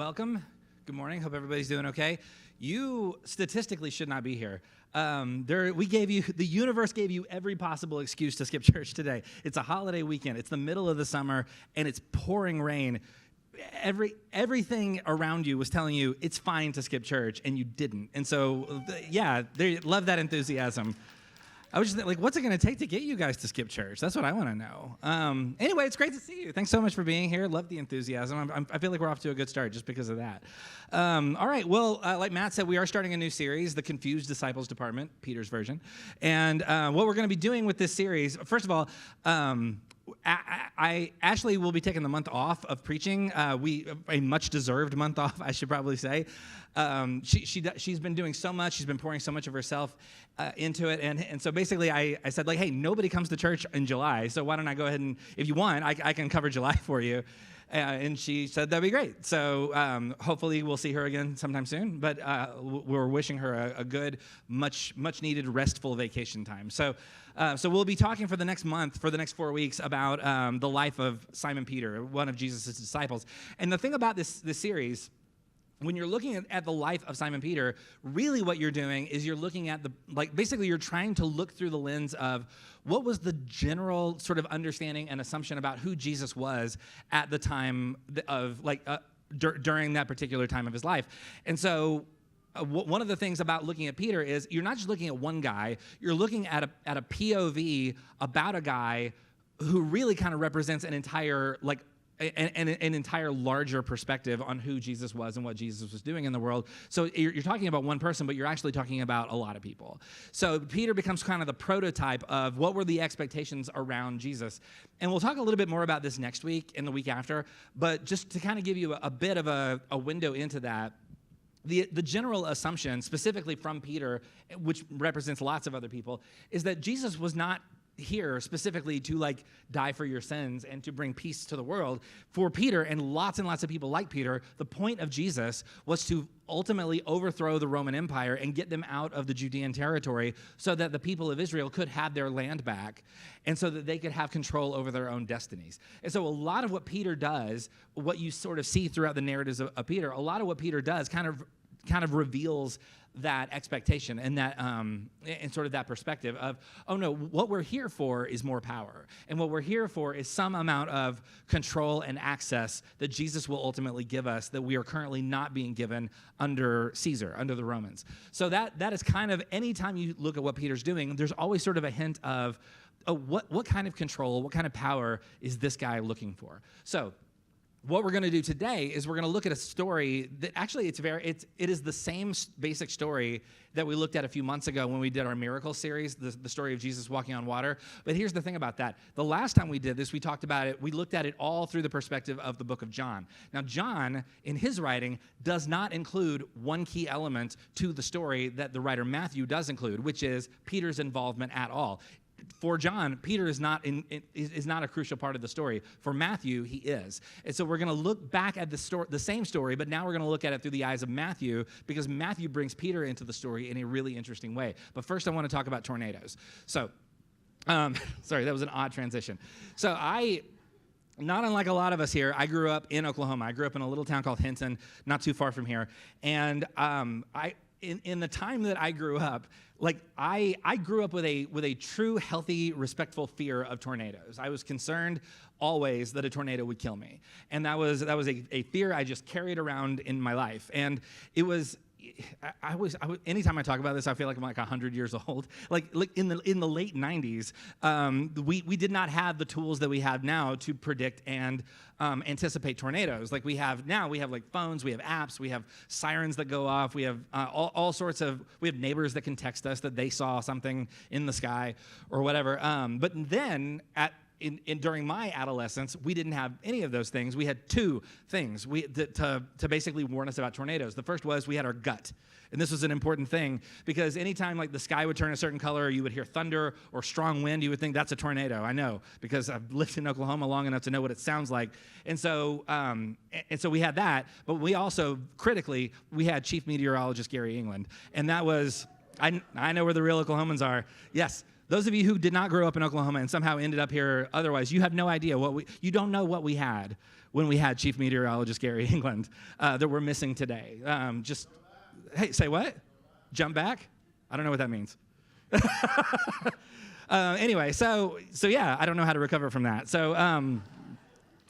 welcome. Good morning. Hope everybody's doing okay. You statistically should not be here. The universe gave you every possible excuse to skip church today. It's a holiday weekend. It's the middle of the summer, and it's pouring rain. Everything around you was telling you it's fine to skip church, and you didn't. And so, they love that enthusiasm. I was just like, what's it going to take to get you guys to skip church? That's what I want to know. Anyway, it's great to see you. Thanks so much for being here. Love the enthusiasm. I feel like we're off to a good start just because of that. All right, well, like Matt said, we are starting a new series, The Confused Disciples Department, Peter's version. And what we're going to be doing with this series, first of all, I Ashley will be taking the month off of preaching. A much-deserved month off, I should probably say. She's been doing so much. She's been pouring so much of herself into it. And so basically I said, like, hey, nobody comes to church in July, so why don't I go ahead and, if you want, I can cover July for you. And she said that'd be great. So hopefully we'll see her again sometime soon. But we're wishing her a good, much needed, restful vacation time. So we'll be talking for the next month, for the next 4 weeks, about the life of Simon Peter, one of Jesus' disciples. And the thing about this series, when you're looking at the life of Simon Peter, really what you're doing is you're looking at basically you're trying to look through the lens of what was the general sort of understanding and assumption about who Jesus was at the time of, during that particular time of his life. And so one of the things about looking at Peter is you're not just looking at one guy, you're looking at a POV about a guy who really kind of represents an entire, an entire larger perspective on who Jesus was and what Jesus was doing in the world. So you're talking about one person, but you're actually talking about a lot of people. So Peter becomes kind of the prototype of what were the expectations around Jesus. And we'll talk a little bit more about this next week and the week after, but just to kind of give you a bit of a window into that, the general assumption, specifically from Peter, which represents lots of other people, is that Jesus was not here specifically to die for your sins and to bring peace to the world. For Peter and lots of people like Peter, the point of Jesus was to ultimately overthrow the Roman Empire and get them out of the Judean territory so that the people of Israel could have their land back and so that they could have control over their own destinies. And so a lot of what Peter does, what you sort of see throughout the narratives of Peter, a lot of what Peter does kind of reveals that expectation and that and sort of that perspective of, oh no, what we're here for is more power. And what we're here for is some amount of control and access that Jesus will ultimately give us that we are currently not being given under Caesar, under the Romans. So that is kind of, anytime you look at what Peter's doing, there's always sort of a hint of what kind of control, what kind of power is this guy looking for? So what we're going to do today is we're going to look at a story that actually it is the same basic story that we looked at a few months ago when we did our miracle series, the story of Jesus walking on water. But here's the thing about that. The last time we did this, we talked about it, we looked at it all through the perspective of the book of John. Now, John, in his writing, does not include one key element to the story that the writer Matthew does include, which is Peter's involvement at all. For John, Peter is not a crucial part of the story. For Matthew, he is. And so we're going to look back at the same story, but now we're going to look at it through the eyes of Matthew, because Matthew brings Peter into the story in a really interesting way. But first, I want to talk about tornadoes. So, sorry, that was an odd transition. So not unlike a lot of us here, I grew up in Oklahoma. I grew up in a little town called Hinton, not too far from here. And in the time that I grew up, I grew up with a true, healthy, respectful fear of tornadoes. I was concerned always that a tornado would kill me, and that was a fear I just carried around in my life. And it was, anytime I talk about this, I feel like I'm 100 years old. In the late 90s, we did not have the tools that we have now to predict and anticipate tornadoes. Like we have now, we have phones, we have apps, we have sirens that go off, we have all sorts of, we have neighbors that can text us that they saw something in the sky or whatever. But then during my adolescence, we didn't have any of those things. We had two things to basically warn us about tornadoes. The first was we had our gut. And this was an important thing because anytime the sky would turn a certain color, or you would hear thunder or strong wind, you would think that's a tornado. I know, because I've lived in Oklahoma long enough to know what it sounds like. And so we had that, but we also, critically, we had Chief Meteorologist Gary England. And that was I know where the real Oklahomans are. Yes, those of you who did not grow up in Oklahoma and somehow ended up here otherwise, you have no idea you don't know what we had when we had Chief Meteorologist Gary England that we're missing today. Hey, say what? Jump back? I don't know what that means. Anyway, so yeah, I don't know how to recover from that. So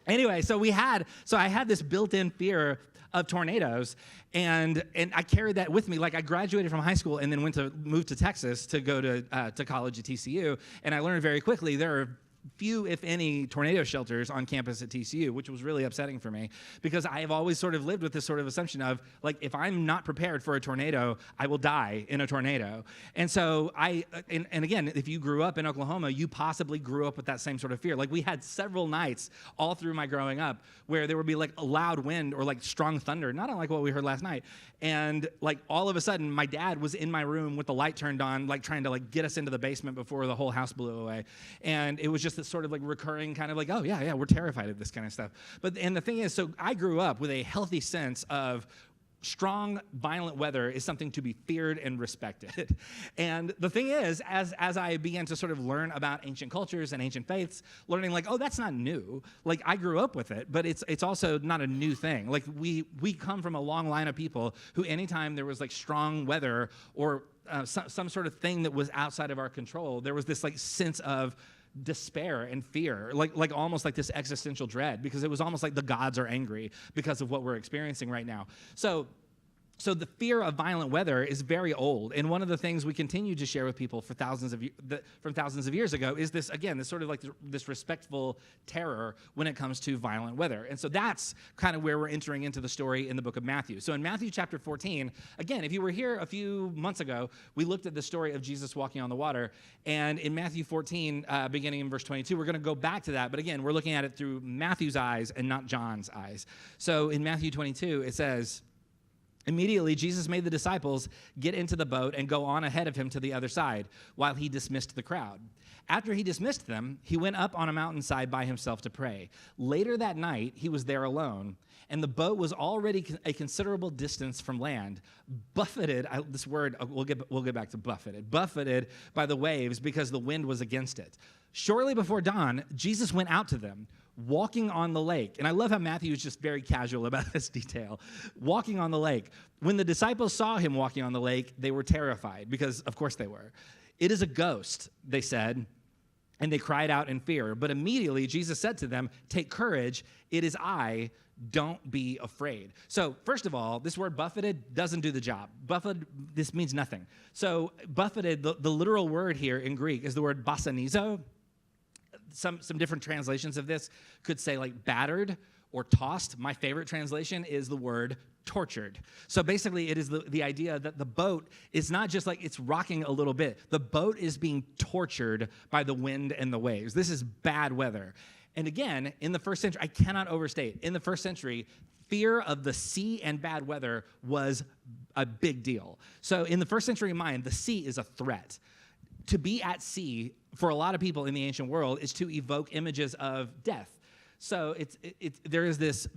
anyway, so I had this built-in fear of tornadoes, and I carried that with me. Like, I graduated from high school and then moved to Texas to go to college at TCU, and I learned very quickly there are few, if any, tornado shelters on campus at TCU, which was really upsetting for me because I have always sort of lived with this sort of assumption of, like, if I'm not prepared for a tornado, I will die in a tornado. And so and again, if you grew up in Oklahoma, you possibly grew up with that same sort of fear. Like, we had several nights all through my growing up where there would be like a loud wind or like strong thunder, not unlike what we heard last night. And like all of a sudden, my dad was in my room with the light turned on, like trying to like get us into the basement before the whole house blew away. And it was just this sort of like recurring kind of like, oh yeah, we're terrified of this kind of stuff. And the thing is, so I grew up with a healthy sense of strong, violent weather is something to be feared and respected. And the thing is, as I began to sort of learn about ancient cultures and ancient faiths, learning like, oh, that's not new. Like, I grew up with it, but it's also not a new thing. Like, we come from a long line of people who anytime there was like strong weather or some sort of thing that was outside of our control, there was this like sense of despair and fear, like almost like this existential dread, because it was almost like the gods are angry because of what we're experiencing right now. So the fear of violent weather is very old, and one of the things we continue to share with people from thousands of years ago is this, again, this sort of like this respectful terror when it comes to violent weather. And so that's kind of where we're entering into the story in the book of Matthew. So in Matthew chapter 14, again, if you were here a few months ago, we looked at the story of Jesus walking on the water, and in Matthew 14, beginning in verse 22, we're going to go back to that, but again, we're looking at it through Matthew's eyes and not John's eyes. So in Matthew 22, it says, "Immediately, Jesus made the disciples get into the boat and go on ahead of him to the other side, while he dismissed the crowd. After he dismissed them, he went up on a mountainside by himself to pray. Later that night, he was there alone, and the boat was already a considerable distance from land, buffeted, this word, we'll get back to buffeted by the waves because the wind was against it. Shortly before dawn, Jesus went out to them, walking on the lake." And I love how Matthew is just very casual about this detail. Walking on the lake. "When the disciples saw him walking on the lake, they were terrified," because of course they were. "It is a ghost," they said, and they cried out in fear. But immediately Jesus said to them, "Take courage, it is I, don't be afraid." So first of all, this word buffeted doesn't do the job. Buffeted, this means nothing. So buffeted, the literal word here in Greek is the word basanizo. Some different translations of this could say like battered or tossed. My favorite translation is the word tortured. So basically it is the idea that the boat is not just like it's rocking a little bit. The boat is being tortured by the wind and the waves. This is bad weather. And again, in the first century, I cannot overstate, in the first century, fear of the sea and bad weather was a big deal. So in the first century mind, the sea is a threat. To be at sea, for a lot of people in the ancient world, is to evoke images of death. So there is this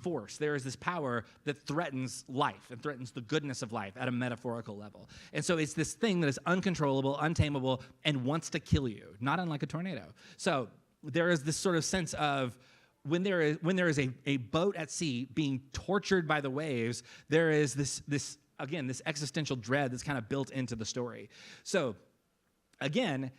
force, there is this power that threatens life and threatens the goodness of life at a metaphorical level. And so it's this thing that is uncontrollable, untamable, and wants to kill you, not unlike a tornado. So there is this sort of sense of when there is a boat at sea being tortured by the waves, there is this existential dread that's kind of built into the story. So again,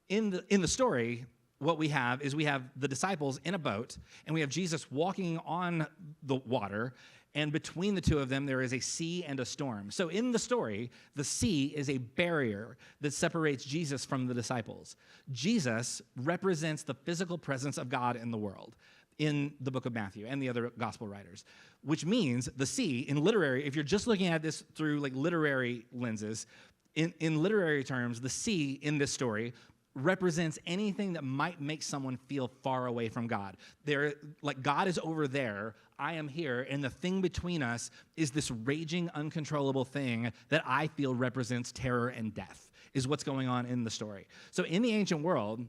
in the story, what we have is we have the disciples in a boat, and we have Jesus walking on the water, and between the two of them, there is a sea and a storm. So in the story, the sea is a barrier that separates Jesus from the disciples. Jesus represents the physical presence of God in the world in the book of Matthew and the other gospel writers, which means the sea, in literary, if you're just looking at this through like literary lenses, in literary terms, the sea in this story represents anything that might make someone feel far away from God. Like God is over there, I am here, and the thing between us is this raging, uncontrollable thing that I feel represents terror and death, is what's going on in the story. So in the ancient world,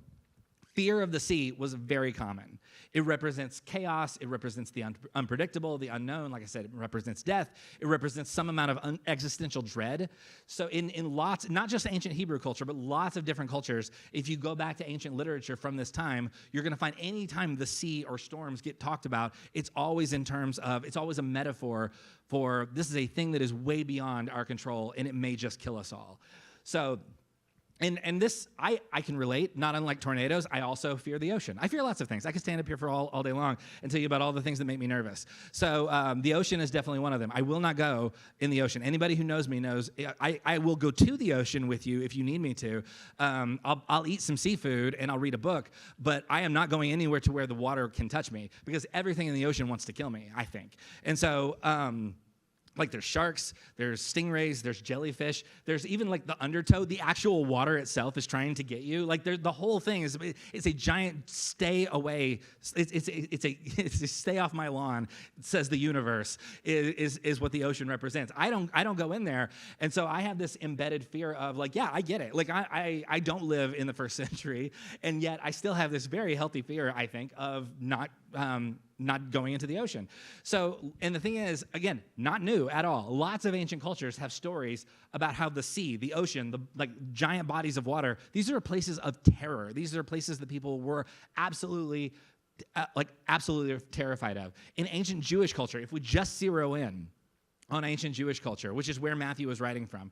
fear of the sea was very common. It represents chaos. It represents the unpredictable, the unknown. Like I said, it represents death. It represents some amount of existential dread. So in lots, not just ancient Hebrew culture, but lots of different cultures, if you go back to ancient literature from this time, you're going to find any time the sea or storms get talked about, it's always in terms of, it's always a metaphor for this is a thing that is way beyond our control, and it may just kill us all. So, and this, I can relate, not unlike tornadoes. I also fear the ocean. I fear lots of things. I could stand up here for all day long and tell you about all the things that make me nervous. So the ocean is definitely one of them. I will not go in the ocean. Anybody who knows me knows I will go to the ocean with you if you need me to. I'll eat some seafood and I'll read a book, but I am not going anywhere to where the water can touch me because everything in the ocean wants to kill me, I think. And so... like there's sharks, there's stingrays, there's jellyfish, there's even like the undertow. The actual water itself is trying to get you. Like the whole thing is, it's a giant stay away. It's a stay off my lawn, says the universe, is what the ocean represents. I don't go in there. And so I have this embedded fear of like, yeah, I get it. Like I don't live in the first century, and yet I still have this very healthy fear, I think, of not going into the ocean. So, and the thing is, again, not new at all. Lots of ancient cultures have stories about how the sea, the ocean, the like giant bodies of water, these are places of terror. These are places that people were absolutely terrified of. In ancient Jewish culture, if we just zero in on ancient Jewish culture, which is where Matthew is writing from,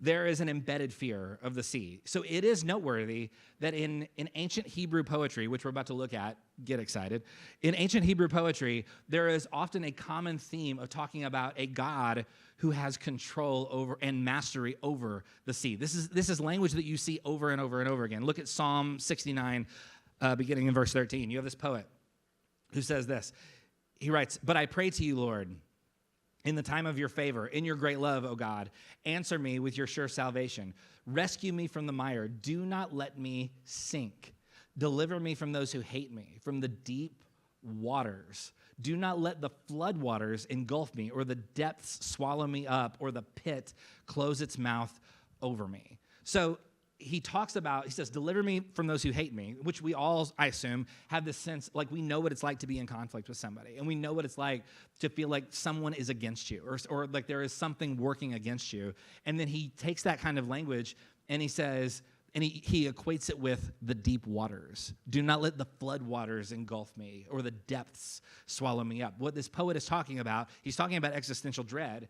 there is an embedded fear of the sea. So it is noteworthy that in ancient Hebrew poetry, which we're about to look at, get excited, in ancient Hebrew poetry, there is often a common theme of talking about a God who has control over and mastery over the sea. This is language that you see over and over and over again. Look at Psalm 69, beginning in verse 13. You have this poet who says this. He writes, "But I pray to you, Lord, in the time of your favor, in your great love, O God, answer me with your sure salvation. Rescue me from the mire. Do not let me sink. Deliver me from those who hate me, from the deep waters. Do not let the flood waters engulf me, or the depths swallow me up, or the pit close its mouth over me." So he says, deliver me from those who hate me, which we all, I assume, have this sense, like we know what it's like to be in conflict with somebody, and we know what it's like to feel like someone is against you, or like there is something working against you. And then he takes that kind of language, and he says, and he equates it with the deep waters. Do not let the flood waters engulf me, or the depths swallow me up. What this poet is talking about, he's talking about existential dread,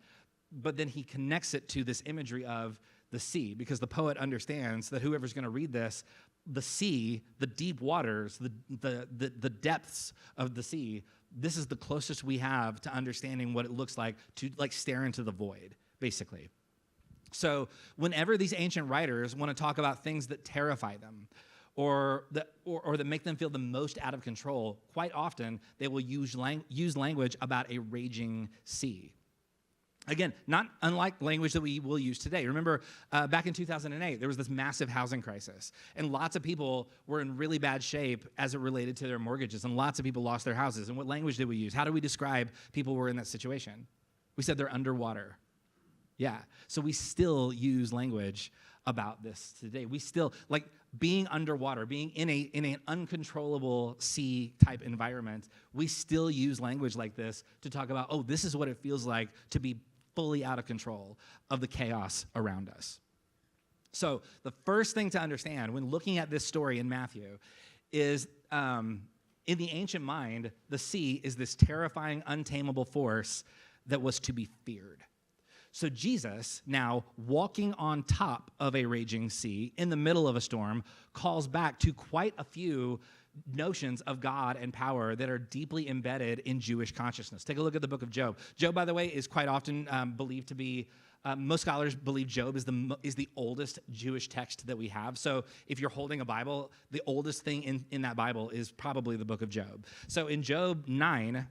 but then he connects it to this imagery of the sea, because the poet understands that whoever's going to read this, the sea, the deep waters, the depths of the sea, this is the closest we have to understanding what it looks like to like stare into the void, basically. So whenever these ancient writers want to talk about things that terrify them, or that make them feel the most out of control, quite often they will use language about a raging sea. Again, not unlike language that we will use today. Remember, back in 2008, there was this massive housing crisis, and lots of people were in really bad shape as it related to their mortgages, and lots of people lost their houses. And what language did we use? How do we describe people who were in that situation? We said they're underwater. Yeah, so we still use language about this today. We still, like being underwater, being in an uncontrollable sea type environment, we still use language like this to talk about, oh, this is what it feels like to be fully out of control of the chaos around us. So the first thing to understand when looking at this story in Matthew is in the ancient mind, the sea is this terrifying, untamable force that was to be feared. So Jesus, now walking on top of a raging sea in the middle of a storm, calls back to quite a few notions of God and power that are deeply embedded in Jewish consciousness. Take a look at the book of Job. Job, by the way, is quite often believed to be, most scholars believe Job is the oldest Jewish text that we have. So if you're holding a Bible, the oldest thing in that Bible is probably the book of Job. So in Job 9,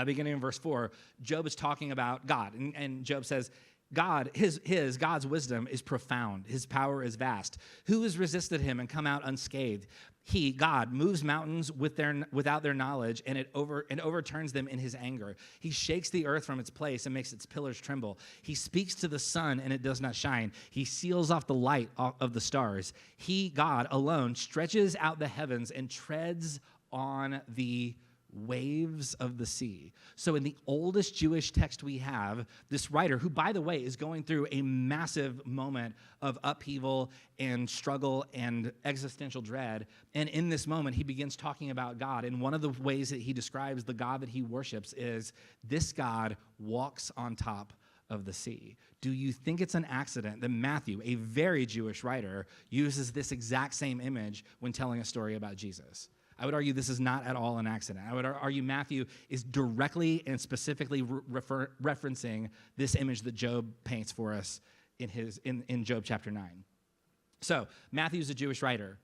beginning in verse 4, Job is talking about God, and Job says, God's wisdom is profound. His power is vast. Who has resisted him and come out unscathed? He, God, moves mountains without their knowledge, and overturns them in his anger. He shakes the earth from its place and makes its pillars tremble. He speaks to the sun, and it does not shine. He seals off the light of the stars. He, God, alone, stretches out the heavens and treads on the waves of the sea. So in the oldest Jewish text we have, this writer, who, by the way, is going through a massive moment of upheaval and struggle and existential dread, and in this moment, he begins talking about God, and one of the ways that he describes the God that he worships is, this God walks on top of the sea. Do you think it's an accident that Matthew, a very Jewish writer, uses this exact same image when telling a story about Jesus? I would argue this is not at all an accident. I would argue Matthew is directly and specifically referencing this image that Job paints for us in Job chapter 9. So Matthew's a Jewish writer,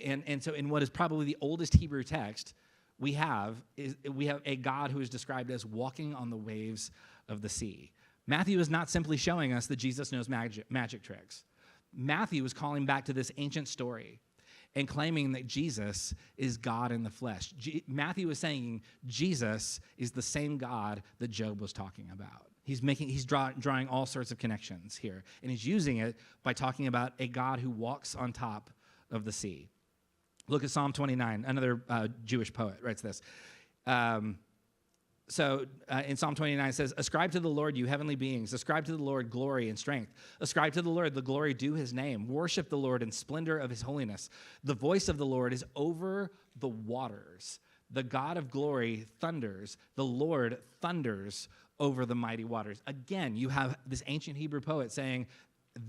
and so in what is probably the oldest Hebrew text we have a God who is described as walking on the waves of the sea. Matthew is not simply showing us that Jesus knows magic tricks. Matthew is calling back to this ancient story and claiming that Jesus is God in the flesh. Matthew is saying Jesus is the same God that Job was talking about. He's drawing all sorts of connections here, and he's using it by talking about a God who walks on top of the sea. Look at Psalm 29. Another Jewish poet writes this. So in Psalm 29 it says, ascribe to the Lord, you heavenly beings. Ascribe to the Lord glory and strength. Ascribe to the Lord the glory due his name. Worship the Lord in splendor of his holiness. The voice of the Lord is over the waters. The God of glory thunders. The Lord thunders over the mighty waters. Again, you have this ancient Hebrew poet saying,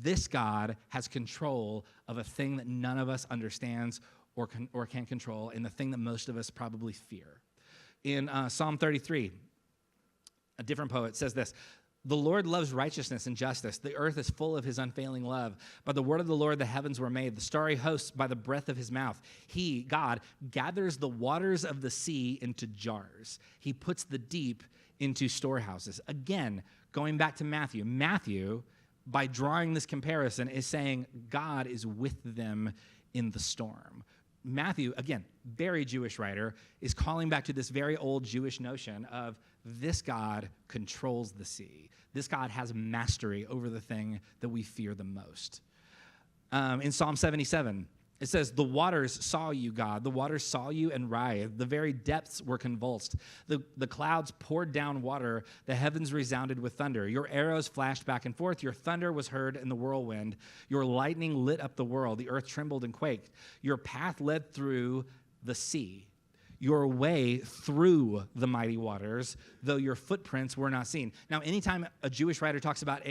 this God has control of a thing that none of us understands or can control, and the thing that most of us probably fear. In Psalm 33, a different poet says this, the Lord loves righteousness and justice. The earth is full of his unfailing love. By the word of the Lord, the heavens were made, the starry hosts by the breath of his mouth. He, God, gathers the waters of the sea into jars. He puts the deep into storehouses. Again, going back to Matthew. Matthew, by drawing this comparison, is saying God is with them in the storm. Matthew, again, very Jewish writer, is calling back to this very old Jewish notion of this God controls the sea. This God has mastery over the thing that we fear the most. In Psalm 77, it says, the waters saw you, God. The waters saw you and writhed. The very depths were convulsed. The clouds poured down water. The heavens resounded with thunder. Your arrows flashed back and forth. Your thunder was heard in the whirlwind. Your lightning lit up the world. The earth trembled and quaked. Your path led through the sea. Your way through the mighty waters, though your footprints were not seen. Now, anytime a Jewish writer talks about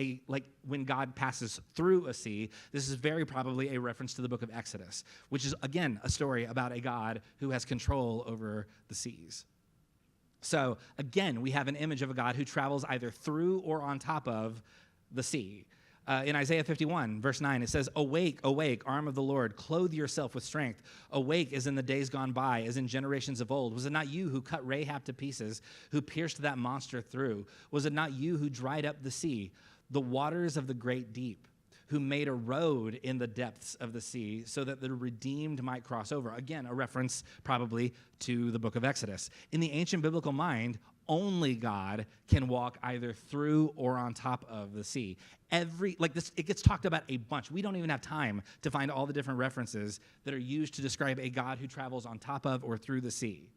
when God passes through a sea, this is very probably a reference to the book of Exodus, which is, again, a story about a God who has control over the seas. So, again, we have an image of a God who travels either through or on top of the sea. In Isaiah 51, verse 9, it says, awake, awake, arm of the Lord, clothe yourself with strength. Awake as in the days gone by, as in generations of old. Was it not you who cut Rahab to pieces, who pierced that monster through? Was it not you who dried up the sea, the waters of the great deep, who made a road in the depths of the sea so that the redeemed might cross over? Again, a reference probably to the book of Exodus. In the ancient biblical mind, only God can walk either through or on top of the sea. It gets talked about a bunch. We don't even have time to find all the different references that are used to describe a God who travels on top of or through the sea.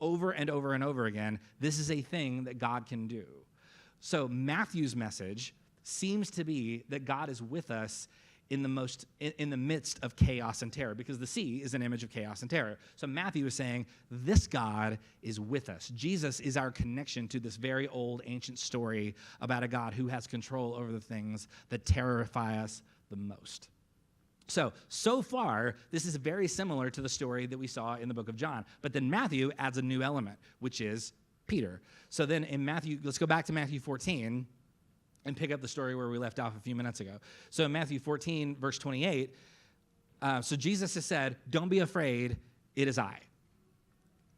Over and over and over again, this is a thing that God can do. So Matthew's message seems to be that God is with us in the midst of chaos and terror, because the sea is an image of chaos and terror. So Matthew is saying, this God is with us. Jesus is our connection to this very old ancient story about a God who has control over the things that terrify us the most. So far, this is very similar to the story that we saw in the book of John. But then Matthew adds a new element, which is Peter. So then in Matthew, let's go back to Matthew 14, and pick up the story where we left off a few minutes ago. So in Matthew 14, verse 28, so Jesus has said, don't be afraid, it is I.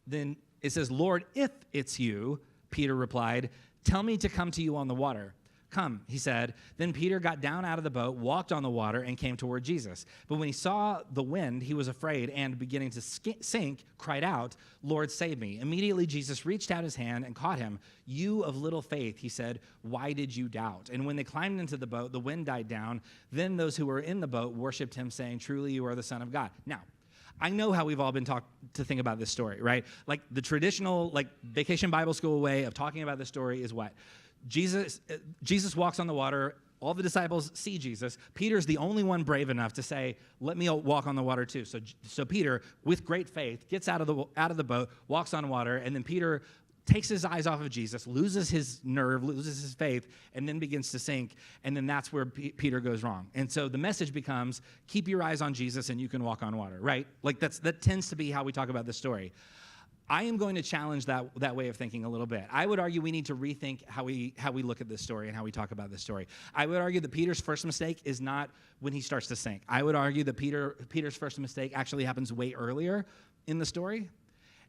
Then it says, Lord, if it's you, Peter replied, tell me to come to you on the water. "Come," he said. Then Peter got down out of the boat, walked on the water, and came toward Jesus. But when he saw the wind, he was afraid, and beginning to sink, cried out, "Lord, save me." Immediately Jesus reached out his hand and caught him. "You of little faith," he said, "why did you doubt?" And when they climbed into the boat, the wind died down. Then those who were in the boat worshiped him, saying, "Truly you are the Son of God." Now, I know how we've all been taught to think about this story, right? Like the traditional, like Vacation Bible School way of talking about this story is what? Jesus walks on the water. All the disciples see Jesus. Peter's the only one brave enough to say, "Let me walk on the water too." So Peter, with great faith, gets out of the boat, walks on water, and then Peter takes his eyes off of Jesus, loses his nerve, loses his faith, and then begins to sink. And then that's where Peter goes wrong. And so the message becomes, keep your eyes on Jesus and you can walk on water, right? Like that tends to be how we talk about this story. I am going to challenge that way of thinking a little bit. I would argue we need to rethink how we look at this story and how we talk about this story. I would argue that Peter's first mistake is not when he starts to sink. I would argue that Peter's first mistake actually happens way earlier in the story,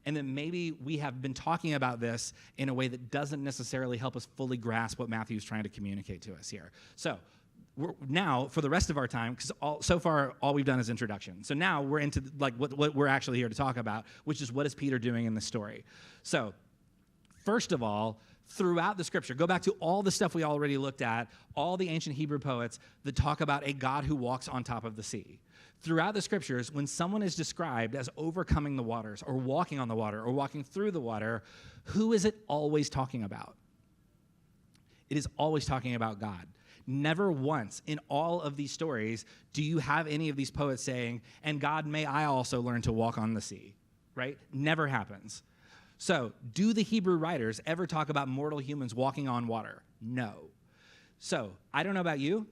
and that maybe we have been talking about this in a way that doesn't necessarily help us fully grasp what Matthew's trying to communicate to us here. So now, for the rest of our time, because so far all we've done is introduction. So now we're into like what we're actually here to talk about, which is what is Peter doing in the story. So first of all, throughout the scripture, go back to all the stuff we already looked at, all the ancient Hebrew poets that talk about a God who walks on top of the sea. Throughout the scriptures, when someone is described as overcoming the waters or walking on the water or walking through the water, who is it always talking about? It is always talking about God. Never once in all of these stories do you have any of these poets saying, "And God, may I also learn to walk on the sea," right? Never happens. So, do the Hebrew writers ever talk about mortal humans walking on water? No. So, I don't know about you.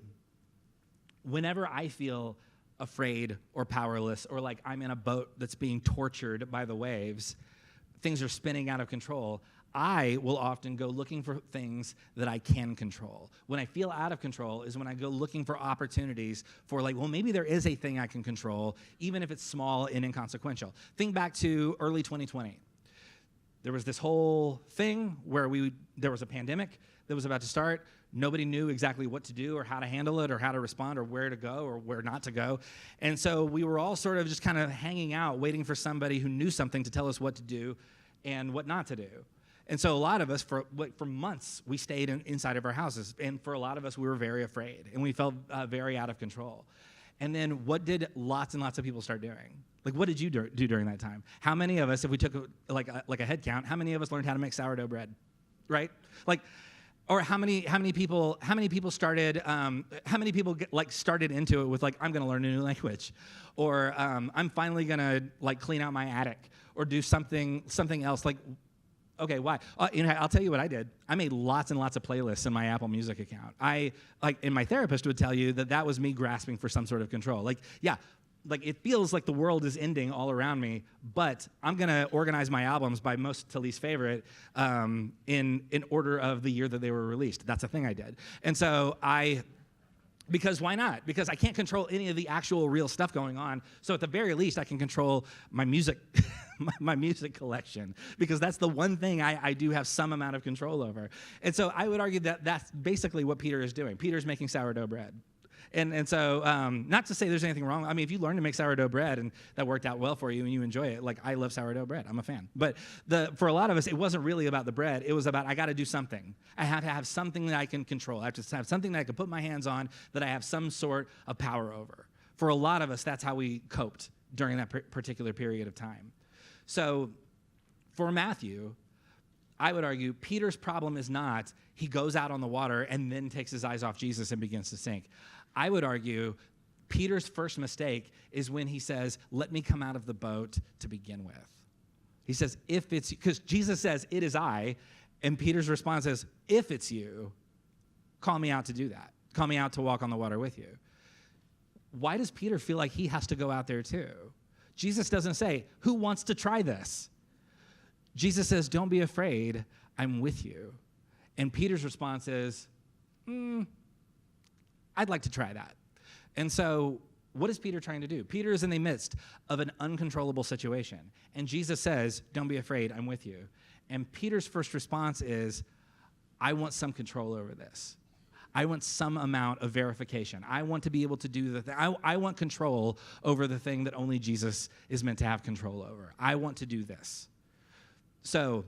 Whenever I feel afraid or powerless or like I'm in a boat that's being tortured by the waves, things are spinning out of control, I will often go looking for things that I can control. When I feel out of control is when I go looking for opportunities for like, well, maybe there is a thing I can control, even if it's small and inconsequential. Think back to early 2020. There was this whole thing where there was a pandemic that was about to start. Nobody knew exactly what to do or how to handle it or how to respond or where to go or where not to go. And so we were all sort of just kind of hanging out, waiting for somebody who knew something to tell us what to do and what not to do. And so a lot of us, for months, we stayed inside of our houses. And for a lot of us, we were very afraid. And we felt very out of control. And then what did lots and lots of people start doing? Like, what did you do during that time? How many of us, if we took a head count, how many of us learned how to make sourdough bread, right? Like, or how many people started started into it with like, I'm going to learn a new language, or I'm finally going to like clean out my attic, or do something else. Like, okay, why? I'll tell you what I did. I made lots and lots of playlists in my Apple Music account. And my therapist would tell you that was me grasping for some sort of control. Like, yeah, like it feels like the world is ending all around me, but I'm gonna organize my albums by most to least favorite in order of the year that they were released. That's a thing I did. And so because why not? Because I can't control any of the actual real stuff going on. So at the very least, I can control my music, my music collection, because that's the one thing I do have some amount of control over. And so I would argue that that's basically what Peter is doing. Peter's making sourdough bread. And so, not to say there's anything wrong. I mean, if you learn to make sourdough bread and that worked out well for you and you enjoy it, like I love sourdough bread. I'm a fan. But for a lot of us, it wasn't really about the bread. It was about, I got to do something. I have to have something that I can control. I have to have something that I can put my hands on that I have some sort of power over. For a lot of us, that's how we coped during that particular period of time. So for Matthew, I would argue Peter's problem is not he goes out on the water and then takes his eyes off Jesus and begins to sink. I would argue Peter's first mistake is when he says, "Let me come out of the boat to begin with." He says, because Jesus says, "It is I," and Peter's response is, "If it's you, call me out to do that. Call me out to walk on the water with you." Why does Peter feel like he has to go out there too? Jesus doesn't say, "Who wants to try this?" Jesus says, "Don't be afraid, I'm with you." And Peter's response is, I'd like to try that. And so what is Peter trying to do? Peter is in the midst of an uncontrollable situation. And Jesus says, "Don't be afraid, I'm with you." And Peter's first response is, I want some control over this. I want some amount of verification. I want to be able to do the thing. I want control over the thing that only Jesus is meant to have control over. I want to do this. So,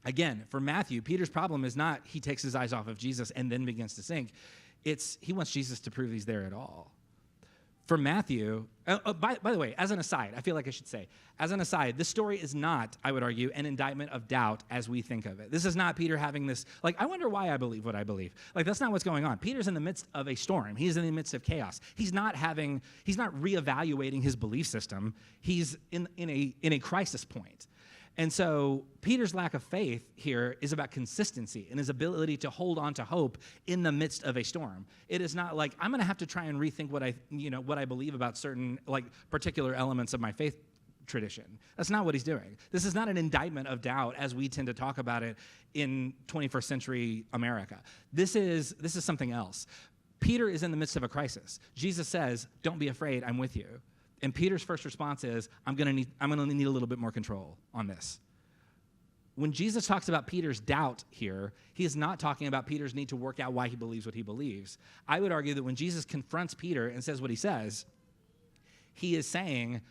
again, for Matthew, Peter's problem is not he takes his eyes off of Jesus and then begins to sink. It's he wants Jesus to prove he's there at all. For Matthew, by the way, as an aside, I feel like I should say, as an aside, this story is not, I would argue, an indictment of doubt as we think of it. This is not Peter having this, like, I wonder why I believe what I believe. Like, that's not what's going on. Peter's in the midst of a storm. He's in the midst of chaos. He's not reevaluating his belief system. He's in a crisis point. And so Peter's lack of faith here is about consistency and his ability to hold on to hope in the midst of a storm. It is not like, I'm going to have to try and rethink what I believe about certain, like, particular elements of my faith tradition. That's not what he's doing. This is not an indictment of doubt as we tend to talk about it in 21st century America. This is something else. Peter is in the midst of a crisis. Jesus says, don't be afraid, I'm with you. And Peter's first response is, I'm going to need a little bit more control on this. When Jesus talks about Peter's doubt here, he is not talking about Peter's need to work out why he believes what he believes. I would argue that when Jesus confronts Peter and says what he says, he is saying,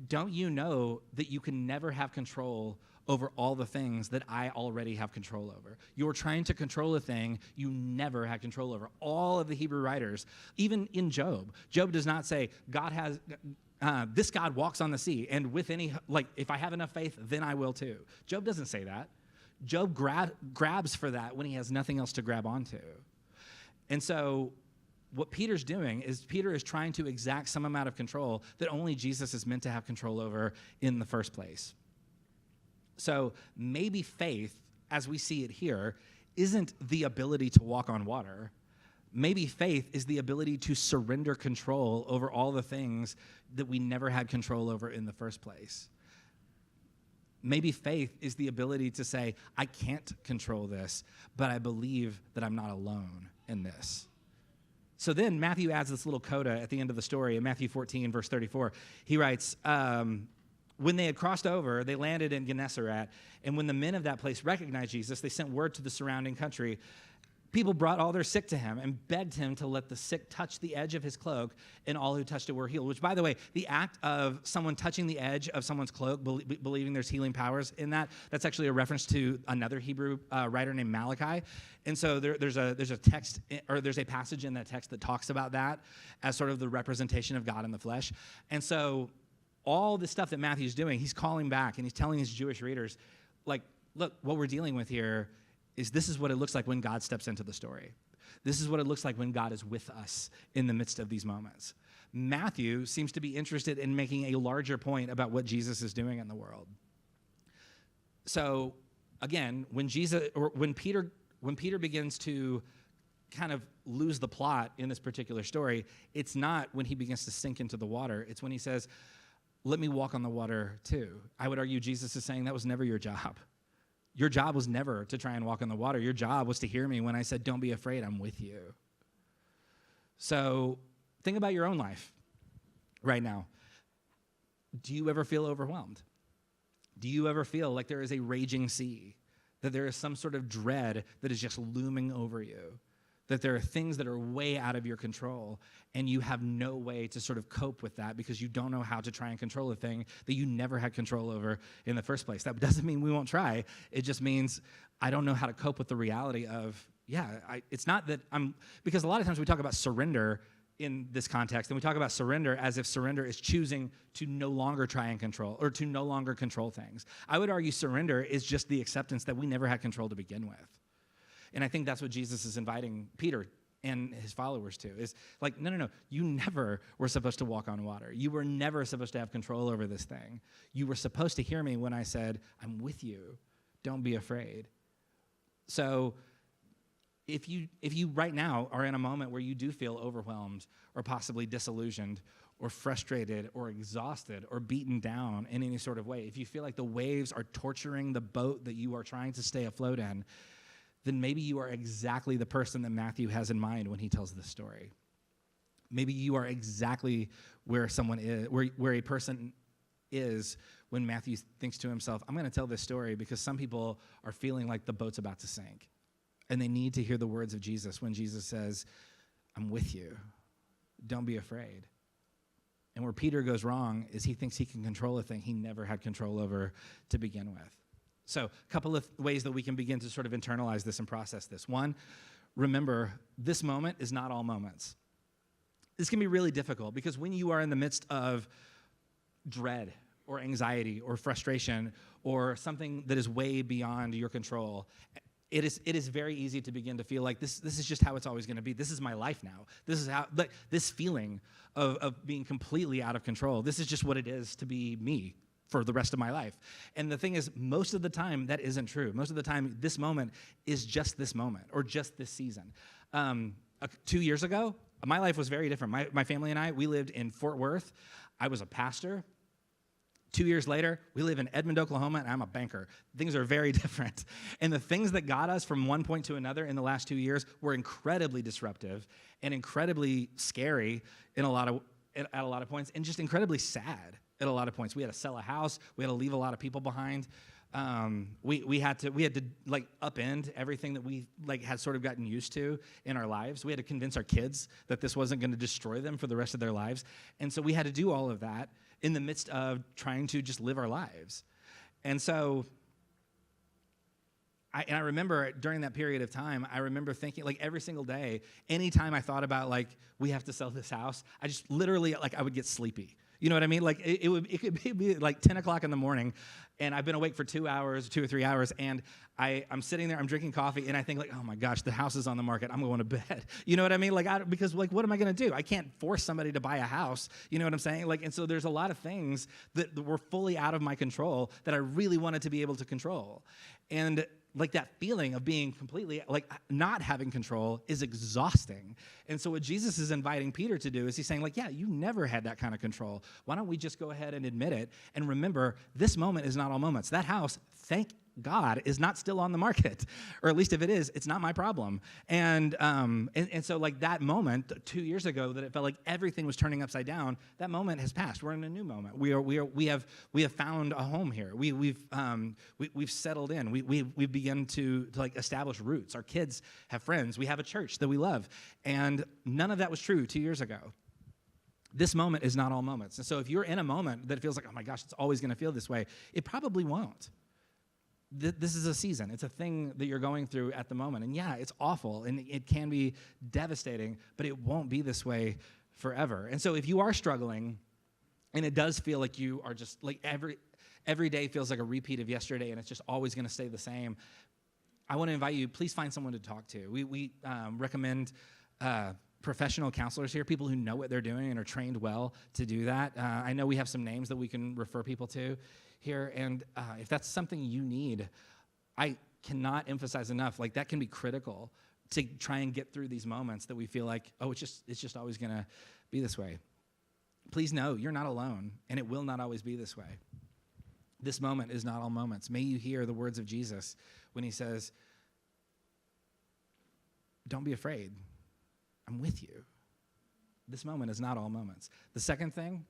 don't you know that you can never have control over all the things that I already have control over? You're trying to control a thing you never had control over. All of the Hebrew writers, even in Job does not say, this God walks on the sea, and with if I have enough faith, then I will too. Job doesn't say that. Job grabs for that when he has nothing else to grab onto. And so what Peter's doing is Peter is trying to exact some amount of control that only Jesus is meant to have control over in the first place. So maybe faith, as we see it here, isn't the ability to walk on water. Maybe faith is the ability to surrender control over all the things that we never had control over in the first place. Maybe faith is the ability to say, I can't control this, but I believe that I'm not alone in this. So then Matthew adds this little coda at the end of the story in Matthew 14, verse 34. He writes, when they had crossed over, they landed in Gennesaret, and when the men of that place recognized Jesus, they sent word to the surrounding country. People brought all their sick to him and begged him to let the sick touch the edge of his cloak, and all who touched it were healed. Which, by the way, the act of someone touching the edge of someone's cloak, believing there's healing powers in that's actually a reference to another Hebrew writer named Malachi. And so there's a text, or there's a passage in that text that talks about that as sort of the representation of God in the flesh. And so all the stuff that Matthew's doing, he's calling back and he's telling his Jewish readers, like, look, what we're dealing with here this is what it looks like when God steps into the story. This is what it looks like when God is with us in the midst of these moments. Matthew seems to be interested in making a larger point about what Jesus is doing in the world. So, again, when Peter begins to kind of lose the plot in this particular story, it's not when he begins to sink into the water. It's when he says, let me walk on the water too. I would argue Jesus is saying that was never your job. Your job was never to try and walk on the water. Your job was to hear me when I said, don't be afraid, I'm with you. So think about your own life right now. Do you ever feel overwhelmed? Do you ever feel like there is a raging sea, that there is some sort of dread that is just looming over you, that there are things that are way out of your control, and you have no way to sort of cope with that because you don't know how to try and control a thing that you never had control over in the first place? That doesn't mean we won't try. It just means I don't know how to cope with the reality of, it's not that because a lot of times we talk about surrender in this context, and we talk about surrender as if surrender is choosing to no longer try and control, or to no longer control things. I would argue surrender is just the acceptance that we never had control to begin with. And I think that's what Jesus is inviting Peter and his followers to, is like, no, you never were supposed to walk on water. You were never supposed to have control over this thing. You were supposed to hear me when I said, I'm with you. Don't be afraid. So if you right now are in a moment where you do feel overwhelmed or possibly disillusioned or frustrated or exhausted or beaten down in any sort of way, if you feel like the waves are torturing the boat that you are trying to stay afloat in, then maybe you are exactly the person that Matthew has in mind when he tells this story. Maybe you are exactly where someone is, where a person is when Matthew thinks to himself, I'm going to tell this story because some people are feeling like the boat's about to sink. And they need to hear the words of Jesus when Jesus says, I'm with you. Don't be afraid. And where Peter goes wrong is he thinks he can control a thing he never had control over to begin with. So a couple of ways that we can begin to sort of internalize this and process this. One, remember, this moment is not all moments. This can be really difficult because when you are in the midst of dread or anxiety or frustration or something that is way beyond your control, it is very easy to begin to feel like this is just how it's always going to be. This is my life now. This is how, like, this feeling of being completely out of control. This is just what it is to be me for the rest of my life. And the thing is, most of the time, that isn't true. Most of the time, this moment is just this moment or just this season. 2 years ago, my life was very different. My family and I, we lived in Fort Worth. I was a pastor. 2 years later, we live in Edmond, Oklahoma, and I'm a banker. Things are very different. And the things that got us from one point to another in the last 2 years were incredibly disruptive and incredibly scary at a lot of points, and just incredibly sad at a lot of points. We had to sell a house. We had to leave a lot of people behind. We had to like upend everything that we like had sort of gotten used to in our lives. We had to convince our kids that this wasn't going to destroy them for the rest of their lives. And so we had to do all of that in the midst of trying to just live our lives. And so I remember during that period of time, I remember thinking, like, every single day, anytime I thought about, like, we have to sell this house, I just literally, like, I would get sleepy. You know what I mean? Like, it could be like 10 o'clock in the morning, and I've been awake for 2 hours, 2 or 3 hours, and I'm sitting there, I'm drinking coffee, and I think, like, oh my gosh, the house is on the market. I'm going to bed. You know what I mean? Like, because, like, what am I going to do? I can't force somebody to buy a house. You know what I'm saying? Like, and so there's a lot of things that were fully out of my control that I really wanted to be able to control. And like that feeling of being completely, like, not having control is exhausting. And so what Jesus is inviting Peter to do is he's saying, like, yeah, you never had that kind of control. Why don't we just go ahead and admit it? And remember, this moment is not all moments. That house, thank God, is not still on the market. Or at least if it is, it's not my problem. And so like that moment 2 years ago that it felt like everything was turning upside down, that moment has passed. We're in a new moment. We have found a home here. We've settled in. We've begun to like establish roots. Our kids have friends. We have a church that we love. And none of that was true 2 years ago. This moment is not all moments. And so if you're in a moment that feels like, oh my gosh, it's always going to feel this way, it probably won't. This is a season. It's a thing that you're going through at the moment. And yeah, it's awful, and it can be devastating, but it won't be this way forever. And so if you are struggling, and it does feel like you are just, like every day feels like a repeat of yesterday, and it's just always going to stay the same, I want to invite you, please find someone to talk to. We recommend professional counselors here, people who know what they're doing and are trained well to do that. I know we have some names that we can refer people to here, and if that's something you need, I cannot emphasize enough, like that can be critical to try and get through these moments that we feel like, oh, it's just always going to be this way. Please know you're not alone, and it will not always be this way. This moment is not all moments. May you hear the words of Jesus when he says, don't be afraid. I'm with you. This moment is not all moments. The second thing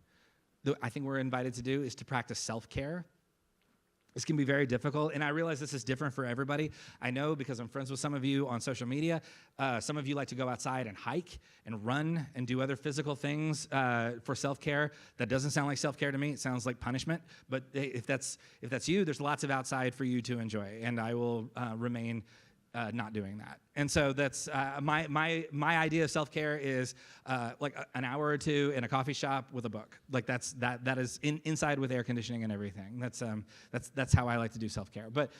that I think we're invited to do is to practice self-care. This can be very difficult, and I realize this is different for everybody. I know because I'm friends with some of you on social media. Some of you like to go outside and hike and run and do other physical things for self-care. That doesn't sound like self-care to me. It sounds like punishment. But if that's you, there's lots of outside for you to enjoy, and I will remain not doing that. And so that's my idea of self-care is like an hour or two in a coffee shop with a book. Like that is inside with air conditioning and everything. That's how I like to do self-care. But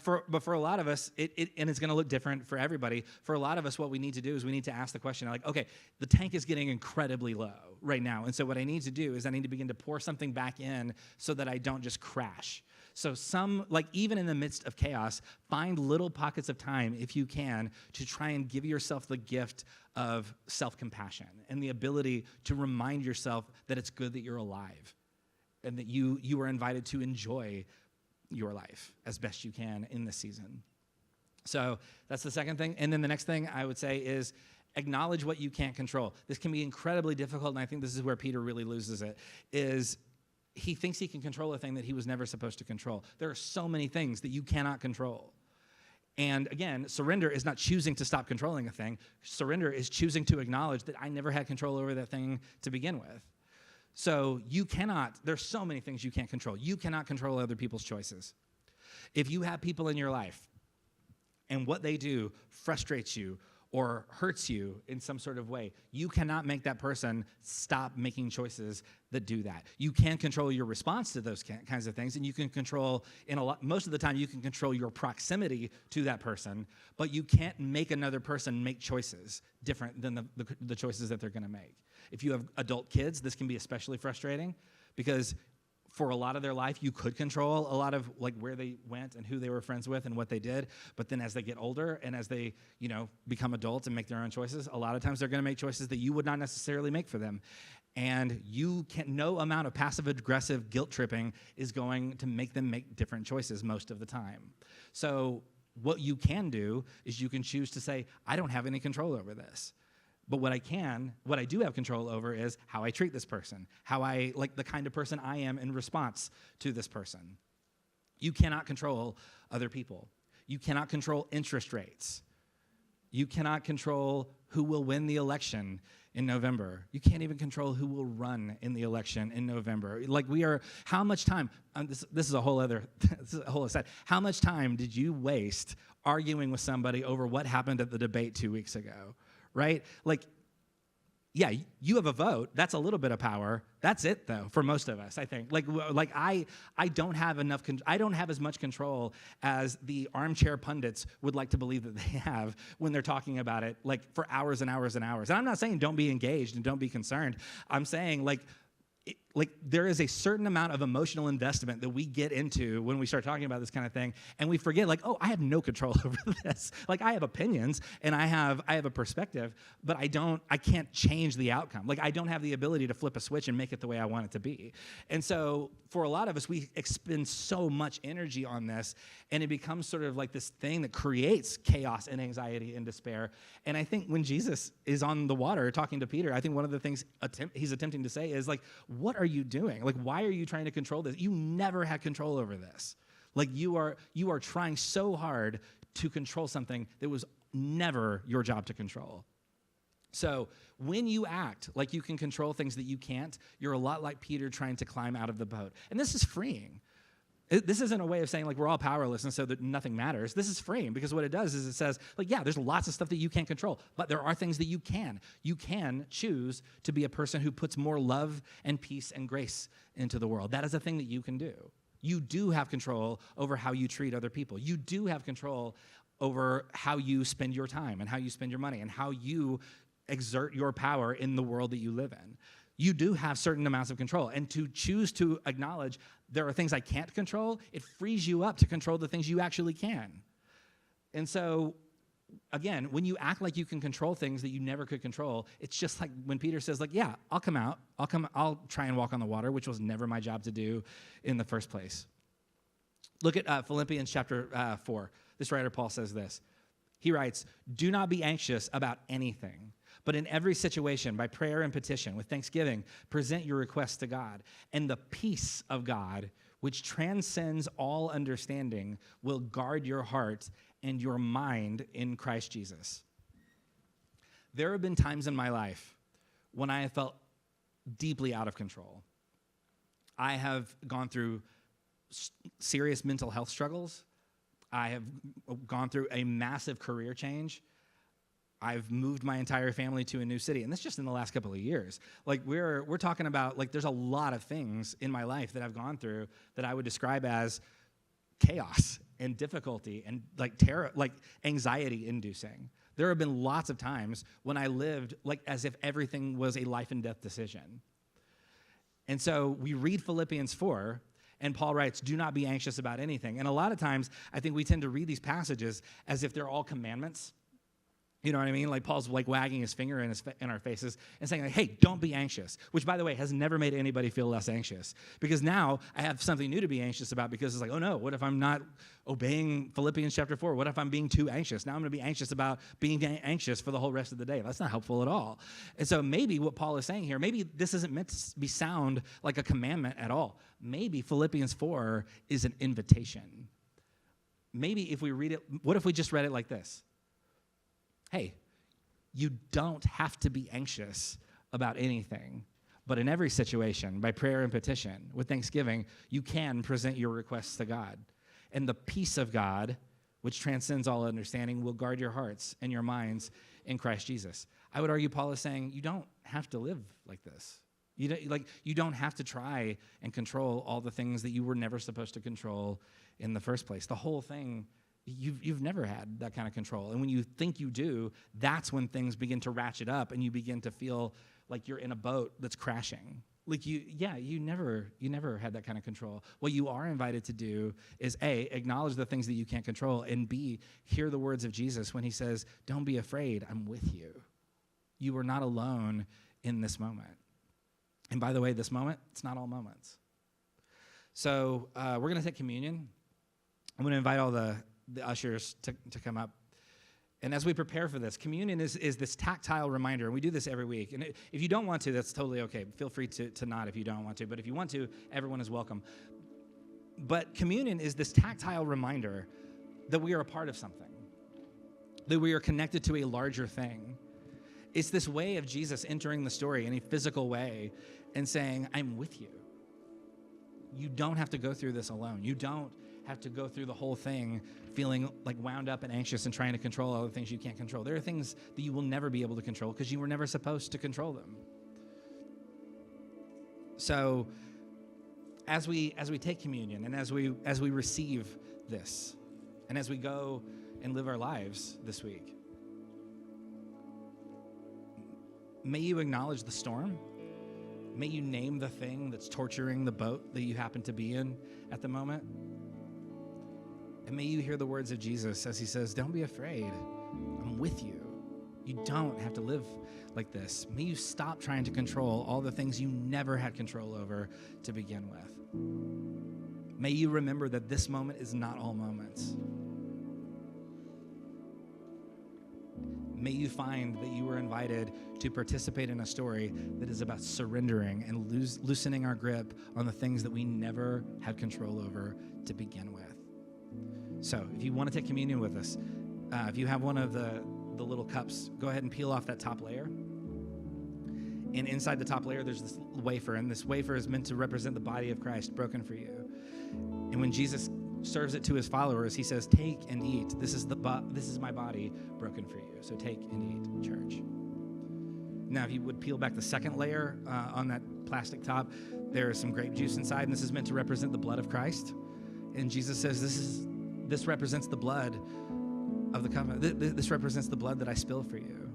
for a lot of us, and it's going to look different for everybody. For a lot of us, what we need to do is we need to ask the question, like, okay, the tank is getting incredibly low right now, and so what I need to do is I need to begin to pour something back in so that I don't just crash. So even in the midst of chaos, find little pockets of time, if you can, to try and give yourself the gift of self-compassion and the ability to remind yourself that it's good that you're alive and that you are invited to enjoy your life as best you can in this season. So that's the second thing. And then the next thing I would say is acknowledge what you can't control. This can be incredibly difficult, and I think this is where Peter really loses it, is he thinks he can control a thing that he was never supposed to control. There are so many things that you cannot control. And again, surrender is not choosing to stop controlling a thing. Surrender is choosing to acknowledge that I never had control over that thing to begin with. So there's so many things you can't control. You cannot control other people's choices. If you have people in your life and what they do frustrates you or hurts you in some sort of way, you cannot make that person stop making choices that do that. You can control your response to those kinds of things, and you can control, most of the time, you can control your proximity to that person, but you can't make another person make choices different than the choices that they're going to make. If you have adult kids, this can be especially frustrating because for a lot of their life, you could control a lot of like where they went and who they were friends with and what they did. But then as they get older and as they, become adults and make their own choices, a lot of times they're going to make choices that you would not necessarily make for them. And no amount of passive-aggressive guilt tripping is going to make them make different choices most of the time. So what you can do is you can choose to say, I don't have any control over this. But what I do have control over is how I treat this person, the kind of person I am in response to this person. You cannot control other people. You cannot control interest rates. You cannot control who will win the election in November. You can't even control who will run in the election in November. How much time, this is a whole aside. How much time did you waste arguing with somebody over what happened at the debate 2 weeks ago? Right? Yeah, you have a vote. That's a little bit of power. That's it, though, for most of us, I think. I don't have I don't have as much control as the armchair pundits would like to believe that they have when they're talking about it, for hours and hours and hours. And I'm not saying don't be engaged and don't be concerned. I'm saying, there is a certain amount of emotional investment that we get into when we start talking about this kind of thing, and we forget, I have no control over this. I have opinions, and I have a perspective, but I can't change the outcome. I don't have the ability to flip a switch and make it the way I want it to be. And so for a lot of us, we expend so much energy on this, and it becomes sort of like this thing that creates chaos and anxiety and despair. And I think when Jesus is on the water talking to Peter, I think one of the things he's attempting to say is, what are you doing? Why are you trying to control this? You never had control over this. You are trying so hard to control something that was never your job to control. So when you act like you can control things that you can't, you're a lot like Peter trying to climb out of the boat. And this is freeing. This isn't a way of saying we're all powerless and so that nothing matters. This is freeing because what it does is it says there's lots of stuff that you can't control, but there are things that you can. You can choose to be a person who puts more love and peace and grace into the world. That is a thing that you can do. You do have control over how you treat other people. You do have control over how you spend your time and how you spend your money and how you exert your power in the world that you live in. You do have certain amounts of control. And to choose to acknowledge there are things I can't control, it frees you up to control the things you actually can. And so, again, when you act like you can control things that you never could control, it's just like when Peter says, I'll come out. I'll try and walk on the water, which was never my job to do in the first place. Look at Philippians chapter 4. This writer, Paul, says this. He writes, "Do not be anxious about anything, but in every situation, by prayer and petition, with thanksgiving, present your requests to God. And the peace of God, which transcends all understanding, will guard your heart and your mind in Christ Jesus." There have been times in my life when I have felt deeply out of control. I have gone through serious mental health struggles. I have gone through a massive career change. I've moved my entire family to a new city, and that's just in the last couple of years. We're talking about, there's a lot of things in my life that I've gone through that I would describe as chaos and difficulty and terror, anxiety inducing. There have been lots of times when I lived as if everything was a life and death decision. And so we read Philippians 4, and Paul writes, "Do not be anxious about anything." And a lot of times, I think we tend to read these passages as if they're all commandments. You know what I mean? Paul's wagging his finger in our faces and saying, hey, don't be anxious, which, by the way, has never made anybody feel less anxious, because now I have something new to be anxious about, because it's oh no, what if I'm not obeying Philippians chapter 4? What if I'm being too anxious? Now I'm going to be anxious about being anxious for the whole rest of the day. That's not helpful at all. And so maybe what Paul is saying here, maybe this isn't meant to sound like a commandment at all. Maybe Philippians 4 is an invitation. maybe if we read it, what if we just read it like this? Hey, you don't have to be anxious about anything, but in every situation, by prayer and petition, with thanksgiving, you can present your requests to God. And the peace of God, which transcends all understanding, will guard your hearts and your minds in Christ Jesus. I would argue Paul is saying you don't have to live like this. You don't have to try and control all the things that you were never supposed to control in the first place. The whole thing, you've never had that kind of control. And when you think you do, that's when things begin to ratchet up and you begin to feel like you're in a boat that's crashing. Like you never had that kind of control. What you are invited to do is A, acknowledge the things that you can't control, and B, hear the words of Jesus when he says, don't be afraid, I'm with you. You are not alone in this moment. And by the way, this moment, it's not all moments. So we're going to take communion. I'm going to invite all the ushers to come up. And as we prepare for this, communion is this tactile reminder, and we do this every week. And if you don't want to, that's totally okay. Feel free to nod if you don't want to. But if you want to, everyone is welcome. But communion is this tactile reminder that we are a part of something, that we are connected to a larger thing. It's this way of Jesus entering the story in a physical way and saying, I'm with you. You don't have to go through this alone. You don't have to go through the whole thing feeling like wound up and anxious and trying to control all the things you can't control. There are things that you will never be able to control because you were never supposed to control them. So as we take communion and as we receive this and as we go and live our lives this week, may you acknowledge the storm. May you name the thing that's torturing the boat that you happen to be in at the moment. And may you hear the words of Jesus as he says, don't be afraid. I'm with you. You don't have to live like this. May you stop trying to control all the things you never had control over to begin with. May you remember that this moment is not all moments. May you find that you were invited to participate in a story that is about surrendering and loosening our grip on the things that we never had control over to begin with. So if you want to take communion with us, if you have one of the little cups, go ahead and peel off that top layer. And inside the top layer, there's this wafer, and this wafer is meant to represent the body of Christ broken for you. And when Jesus serves it to his followers, he says, take and eat. This is my body broken for you. So take and eat, church. Now, if you would peel back the second layer on that plastic top, there is some grape juice inside, and this is meant to represent the blood of Christ. And Jesus says, this represents the blood of the covenant. This represents the blood that I spill for you.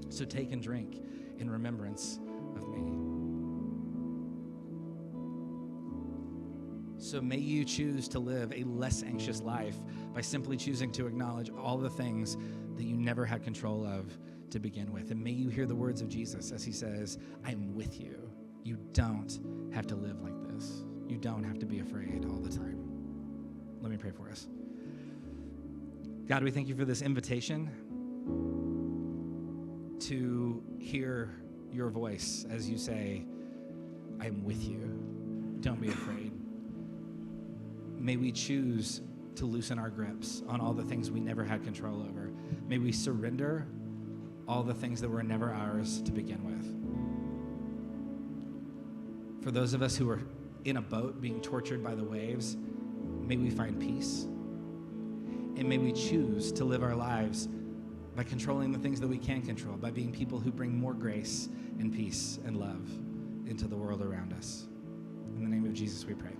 So take and drink in remembrance of me. So may you choose to live a less anxious life by simply choosing to acknowledge all the things that you never had control of to begin with. And may you hear the words of Jesus as he says, I'm with you. You don't have to live like this. You don't have to be afraid all the time. Let me pray for us. God, we thank you for this invitation to hear your voice as you say, I'm with you. Don't be afraid. May we choose to loosen our grips on all the things we never had control over. May we surrender all the things that were never ours to begin with. For those of us who are in a boat being tortured by the waves, may we find peace. And may we choose to live our lives by controlling the things that we can control, by being people who bring more grace and peace and love into the world around us. In the name of Jesus, we pray.